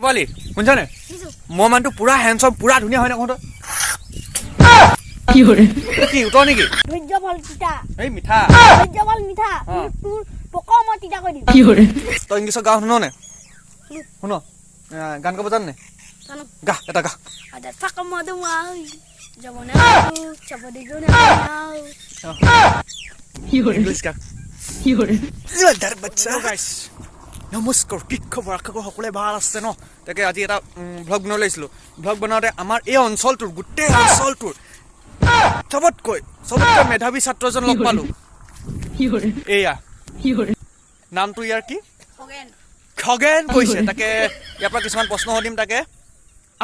Bali, শুনছানে? মই মানটো পুৰা হ্যান্ডসাম পুৰা ধুনিয়া হয় না কোন? কি হরে? কি উঠো নেকি? ধৈর্য বল তিতা। এই মিঠা। ধৈর্য বল মিঠা। তোর পকা মই তিতা কই দিম। কি হরে? তো ইংলিশ গাও শুনো নে? শুনো। গান গাব জান নে? জানো। গা এটা গা। আদা ফাকা মদ মাই। জমনা চাবদি জনা নাও। কি হরে? ইংলিশ গা। কি হরে? জোৰদাৰ বাচ্চা গাইস নমস্কাৰ কি খবৰ আশা সকলোৱে ভাল আছে ন তাকে আজি এটা ব্লগ বনাব লৈছিলো ব্লগ বনাওঁতে আমাৰ এই অঞ্চলটোৰ গোটেই অঞ্চলটোৰ চবতকৈ মেধাৱী ছাত্ৰজন লগ পালো কি হৰে? এয়া কি হৰে? নামটো ইয়াৰ কি খগেন খগেন কৈছে তাকে ইয়াৰ পৰা কিছুমান প্ৰশ্ন সুধিম তাকে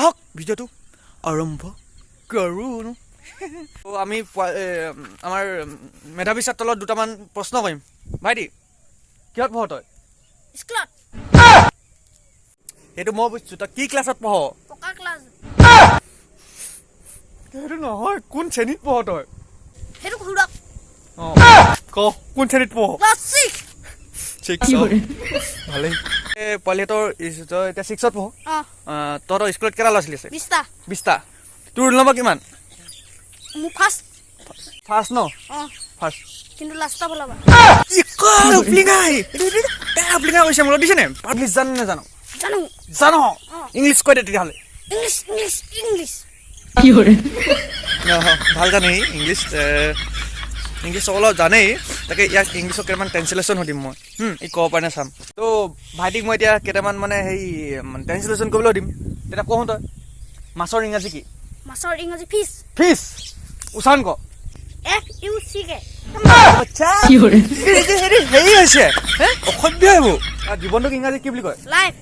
আহক ভিডিঅ'টো আৰম্ভ কৰোঁ তো আমি আমাৰ মেধাৱী ছাত্ৰৰ লগত দুটামান প্ৰশ্ন কৰিম ভাইটি কিহত পঢ় তই স্কুলত এইটো মই বুজিছো তই কি ক্লাছত পঢ় পকা ক্লাছ এইটো নহয় কোন শ্ৰেণীত পঢ় তই হেতু খুড়ক ক কোন শ্ৰেণীত পঢ় ক্লাছ 6 কি হৰে? ভালেই পোৱালিহঁতৰ তই এতিয়া 6ত পঢ় তহঁতৰ স্কুলত কেইটা ল'ৰা ছোৱালী আছে 20টা তোৰ ৰোল নম্বৰ কিমান মু ফাৰ্ষ্ট ন ফাৰ্ষ্ট কিন্তু লাষ্টটা বলাবা কৈছে মোক দিছে নে পাব্লিছ জান নে জানো জানো জানো ইংলিছ কৈ দে তেতিয়াহ'লে ইংলিছ কি হরে? ভাল জানে ইংলিছ অলপ জানেই তাকে ইয়াক ইংলিছত কেইটামান ট্ৰেঞ্চলেশ্যন সুধিম মই ই ক'ব পাৰে নে চাম তো ভাইটিক মই এতিয়া কেইটামান মানে হেৰি ট্ৰেঞ্চলেশ্যন কৰিবলৈ দিম তেতিয়া কওঁ তই মাছৰ ইংৰাজী কি মাছৰ ইংৰাজী ফিছ উচ্চাৰণ ক FUCK কি হৰে? হেৰি হৈছে অসভ্য এইবোৰ জীৱনটোক ইংৰাজী কি বুলি কয় লাইফ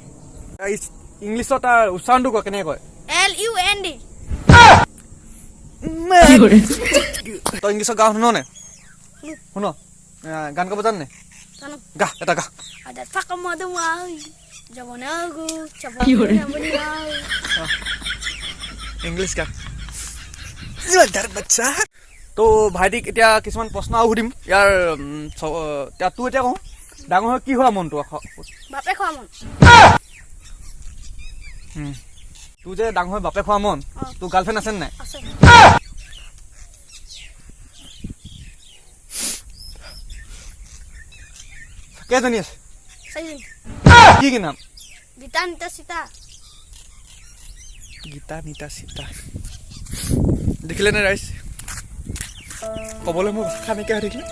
ইংলিছত তাৰ উচ্চাৰণটো কয় কেনেকৈ কয় LUND কি হরে? তই ইংলিছত গাও শুনো নে শুন গান গাব জান নে জানো গা এটা গা আদা ফাকা মদ মাই জমনা কি হরে? ইংলিছ গা জোৰদাৰ বাচ্চা তো ভাইটিক এতিয়া কিছুমান প্ৰশ্ন আৰু সুধিম ইয়াৰ তোৰ এতিয়া কওঁ ডাঙৰ হৈ কি হোৱা মনটো বাপে খোৱা মন তোৰ যে ডাঙৰ হৈ বাপে খোৱা মন তোৰ গাৰ্লফ্ৰেণ্ড আছে নাই আছে কেইজনী আছে চাইজিন কি কি নাম গীতা নিতা সীতা গীতা নিতা সীতা দেখিলে নে ৰাইজ ক'বলৈ মোৰ ভাষা নাইকিয়া হৈ থাকিলে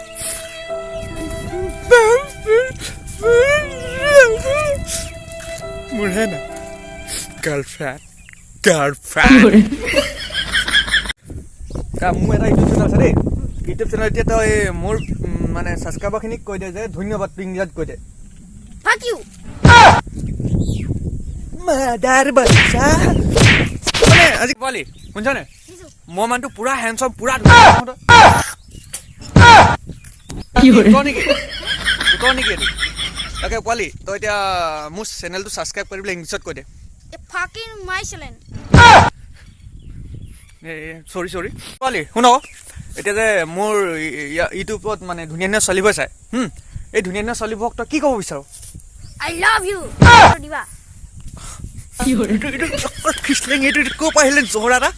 মোৰহে নাই গাৰ্লফ্ৰেণ্ড মোৰ এটা ইউটিউব চেনেল আছে দেই ইউটিউব চেনেল এতিয়া তই মোৰ মানে ছাবস্ক্ৰাইবাৰখিনিক কৈ দে যে ধন্যবাদ তই ইংৰাজীত কৈ দে ফাক ইউ মাদাৰ বাচ্চা মানে আজি পোৱালি শুনছানে মই মানটো পুৰা হ্যান্ডসাম পুৰা কি হৰে? উঠো নেকি এইটো তাকে পোৱালি তই এতিয়া মোৰ চেনেলটো ছাবস্ক্ৰাইব কৰিবলৈ ইংলিছত কৈ দে এ ফাকিং মাই চেলেন চৰি পোৱালি শুন এতিয়া যে মোৰ ইউটিউবত মানে ধুনীয়া ধুনীয়া ছোৱালীবোৰে চাই এই ধুনীয়া ধুনীয়া ছোৱালীবোৰক তই কি ক'ব বিচাৰ আই লাভ ইউ দিবা কি হৰে? খিচলেং এইটো ক'ৰ পৰা আহিলে জহৰা এটা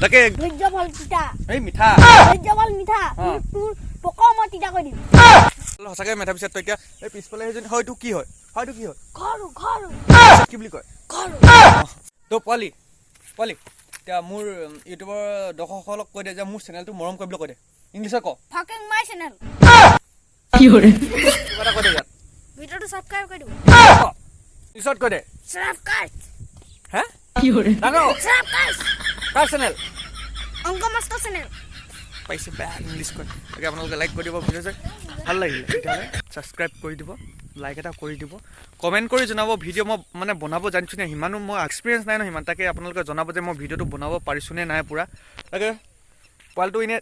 তাকে ধৈৰ্য বল তিতা এই মিঠা ধৈৰ্য বল মিঠা তোৰ পকা মই তিতা কই দিম সঁচাকৈ মেথা পিছত তই এতিয়া এই পিছফালে সেইজনী হয়তো কি হয় ঘৰু কি বুলি কয় ঘৰু তো পোৱালি এতিয়া মোৰ ইউটিউবৰ দৰ্শকসকলক কৈ দে যে মোৰ চেনেলটো মৰম কৰিবলৈ কৈ দে ইংলিছত ক ফাকিং মাই চেনেল কি হৰে? কিবা এটা কৈ দে ইয়াত ভিডিঅ'টো সাবস্ক্ৰাইব কৰি দিব ইংলিছত কৈ দে সাবস্ক্ৰাইব হে কি হৰে? ডাঙৰ সাবস্ক্ৰাইব কাৰ চেনেল অংক মাষ্টাৰ চেনেল পাইছে বেয়া ইংলিছ কৈ তাকে আপোনালোকে লাইক কৰি দিব ভিডিঅ' চাই ভাল লাগিলে তেতিয়াহ'লে ছাবস্ক্ৰাইব কৰি দিব লাইক এটা কৰি দিব কমেণ্ট কৰি জনাব ভিডিঅ' মই মানে বনাব জানিছোঁ নে সিমানো মই এক্সপিৰিয়েঞ্চ নাই ন সিমান তাকে আপোনালোকে জনাব যে মই ভিডিঅ'টো বনাব পাৰিছোঁ নে নাই পূৰা তাকে পোৱালিটো এনেই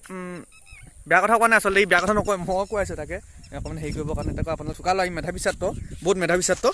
বেয়া কথা কোৱা নাই আচলতে এই বেয়া কথা নকয় মই কৈ আছোঁ তাকে অকণমান হেৰি কৰিবৰ কাৰণে তাকে আপোনালোক চোকা ল'ৰা মেধাৱী ছাত্ৰ বহুত মেধাৱী ছাত্ৰ